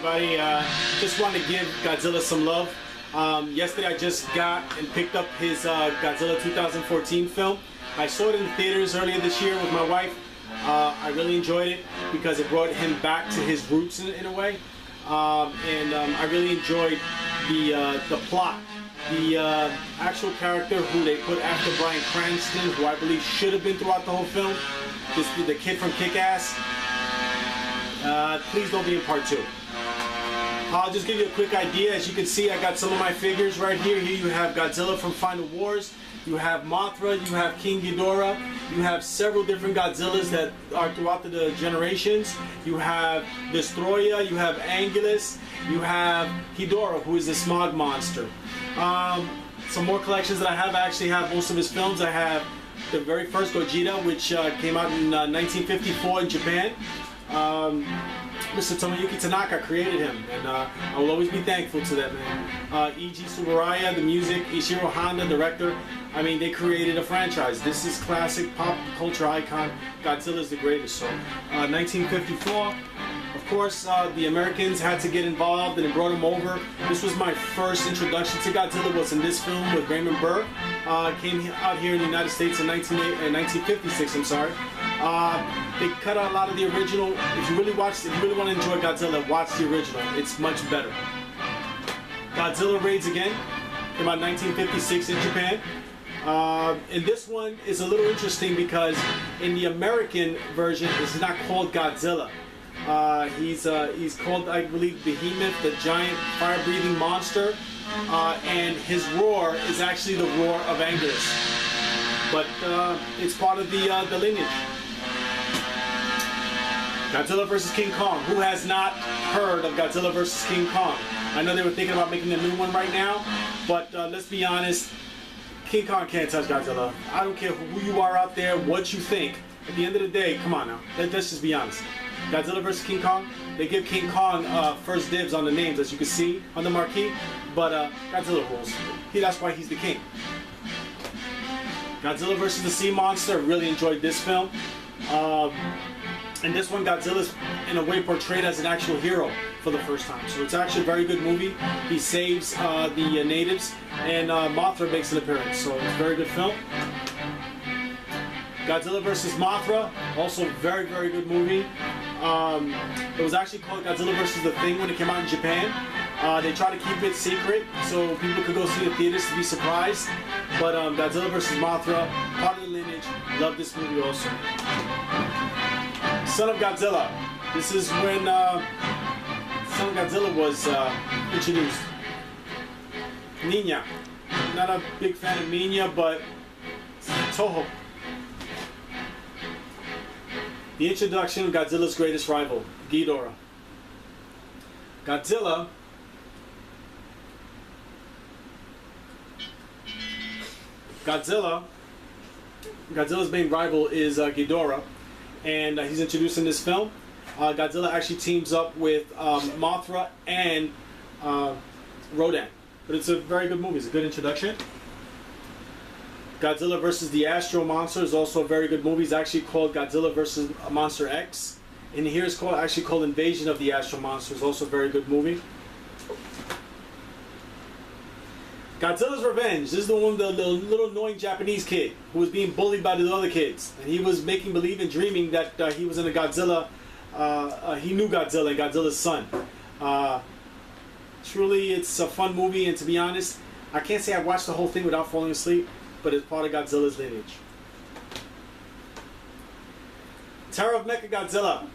everybody. Just wanted to give Godzilla some love. Yesterday I just got and picked up his Godzilla 2014 film. I saw it in the theaters earlier this year with my wife. I really enjoyed it because it brought him back to his roots in a way. I really enjoyed the plot. The actual character who they put after Bryan Cranston, who I believe should have been throughout the whole film, the kid from Kick-Ass. Please don't be in part 2. I'll just give you a quick idea. As you can see, I got some of my figures right here. Here you have Godzilla from Final Wars. You have Mothra, you have King Ghidorah, you have several different Godzillas that are throughout the generations. You have Destroya, you have Angulus, you have Ghidorah, who is a smog monster. Some more collections that I have. I actually have most of his films. I have the very first Gogeta, which came out in 1954 in Japan. Mr. Tomoyuki Tanaka created him, and I will always be thankful to that man. E.G. Tsuburaya, the music, Ishiro Honda, director. I mean, they created a franchise. This is classic pop culture icon. Godzilla is the greatest. So, 1954. Of course, the Americans had to get involved and it brought him over. This was my first introduction to Godzilla, was in this film with Raymond Burr. Came out here in the United States in 1956, I'm sorry. They cut out a lot of the original. If you really want to enjoy Godzilla, watch the original. It's much better. Godzilla Raids Again came out in 1956 in Japan. And this one is a little interesting because in the American version, it's not called Godzilla. He's called, I believe, Behemoth, the giant fire-breathing monster, and his roar is actually the roar of Angulus. But it's part of the lineage. Godzilla vs. King Kong. Who has not heard of Godzilla vs. King Kong? I know they were thinking about making a new one right now, but let's be honest, King Kong can't touch Godzilla. I don't care who you are out there, what you think. At the end of the day, come on now, let's just be honest. Godzilla vs. King Kong, they give King Kong first dibs on the names, as you can see on the marquee, but Godzilla rules. That's why he's the king. Godzilla vs. the Sea Monster, really enjoyed this film. And this one, Godzilla's in a way portrayed as an actual hero for the first time. So it's actually a very good movie. He saves the natives, and Mothra makes an appearance. So it's a very good film. Godzilla vs. Mothra, also very, very good movie. It was actually called Godzilla vs. the Thing when it came out in Japan. They tried to keep it secret so people could go see it in theaters to be surprised. But Godzilla vs. Mothra, part of the lineage, love this movie also. Son of Godzilla. This is when Son of Godzilla was introduced. Minya. Not a big fan of Minya, but Toho. The introduction of Godzilla's greatest rival, Ghidorah. Godzilla's main rival is Ghidorah, and he's introduced in this film. Godzilla actually teams up with Mothra and Rodan, but it's a very good movie. It's a good introduction. Godzilla vs. the Astro Monster is also a very good movie. It's actually called Godzilla vs. Monster X. And here it's actually called Invasion of the Astro Monster. It's also a very good movie. Godzilla's Revenge. This is the one, the little annoying Japanese kid who was being bullied by the other kids. And he was making believe and dreaming that he was in a Godzilla, he knew Godzilla and Godzilla's son. Truly, it's a fun movie, and to be honest, I can't say I watched the whole thing without falling asleep, but it's part of Godzilla's lineage. Terror of Mechagodzilla.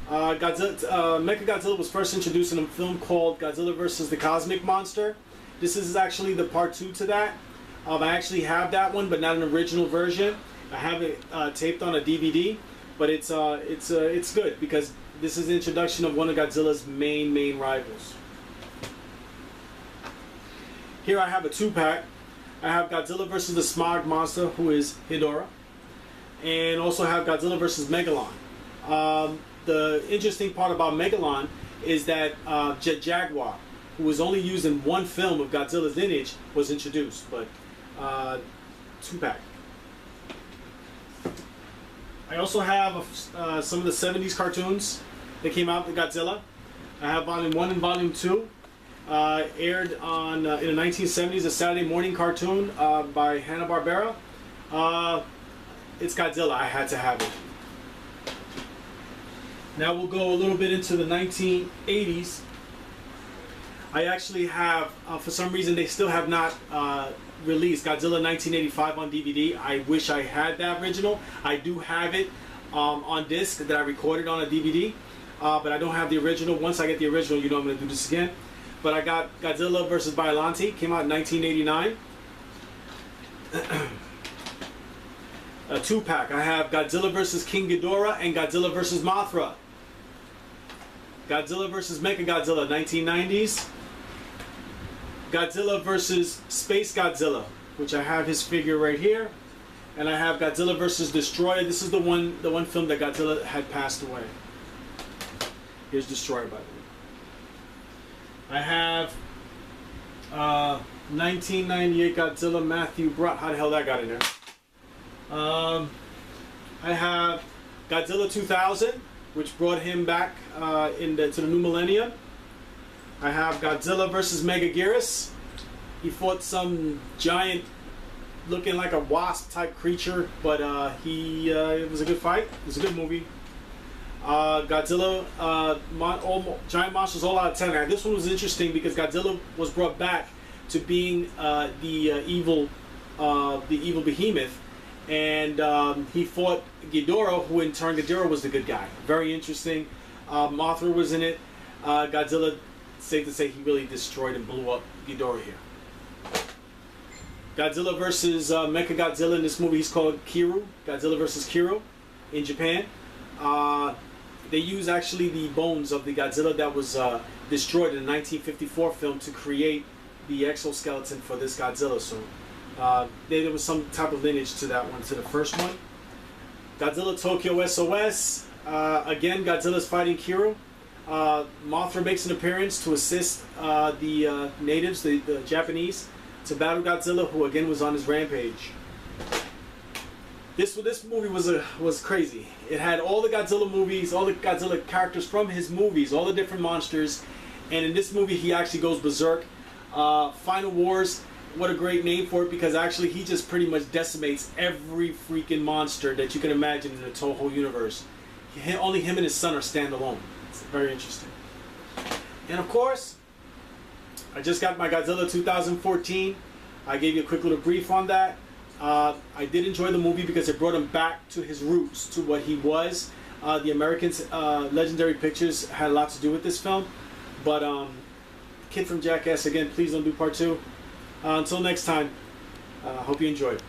Mechagodzilla was first introduced in a film called Godzilla vs. the Cosmic Monster. This is actually the part 2 to that. I actually have that one, but not an original version. I have it taped on a DVD, but it's good because this is the introduction of one of Godzilla's main rivals. Here I have a 2-pack. I have Godzilla vs. the Smog Monster, who is Ghidorah, and also have Godzilla vs. Megalon. The interesting part about Megalon is that Jet Jaguar, who was only used in one film of Godzilla's lineage, was introduced, but 2-pack. I also have some of the 70s cartoons that came out with Godzilla. I have Volume 1 and Volume 2. Aired on in the 1970s, a Saturday morning cartoon by Hanna-Barbera. It's Godzilla. I had to have it. Now we'll go a little bit into the 1980s. I actually have, for some reason, they still have not released Godzilla 1985 on DVD. I wish I had that original. I do have it on disc that I recorded on a DVD, but I don't have the original. Once I get the original, you know I'm going to do this again. But I got Godzilla vs. Biollante, came out in 1989. A 2-pack. I have Godzilla vs. King Ghidorah and Godzilla vs. Mothra. Godzilla vs. Mechagodzilla, 1990s. Godzilla vs. Space Godzilla, which I have his figure right here. And I have Godzilla vs. Destroyer. This is the one film that Godzilla had passed away. Here's Destroyer, by the way. I have 1998 Godzilla Matthew Brott. How the hell that got in there? I have Godzilla 2000, which brought him back to the new millennium. I have Godzilla vs. Megaguirus. He fought some giant, looking like a wasp type creature, but it was a good fight. It was a good movie. Godzilla, Giant Monsters all out of 10. Now, this one was interesting because Godzilla was brought back to being the evil behemoth, and he fought Ghidorah, who in turn Ghidorah was the good guy. Very interesting. Mothra was in it. Godzilla, safe to say, he really destroyed and blew up Ghidorah here. Godzilla versus Mechagodzilla in this movie, he's called Kiru. Godzilla versus Kiru in Japan. They use actually the bones of the Godzilla that was destroyed in the 1954 film to create the exoskeleton for this Godzilla. So there was some type of lineage to that one, to the first one. Godzilla Tokyo SOS. Again, Godzilla's fighting Kiru. Mothra makes an appearance to assist the natives, the Japanese, to battle Godzilla, who again was on his rampage. This movie was crazy. It had all the Godzilla movies, all the Godzilla characters from his movies, all the different monsters, and in this movie he actually goes berserk. Final Wars, what a great name for it, because actually he just pretty much decimates every freaking monster that you can imagine in the Toho universe. Only him and his son are standalone. It's very interesting. And of course, I just got my Godzilla 2014. I gave you a quick little brief on that. I did enjoy the movie because it brought him back to his roots, to what he was. The Americans, Legendary Pictures had a lot to do with this film. But Kid from Jackass, again, please don't do part 2. Until next time, hope you enjoyed.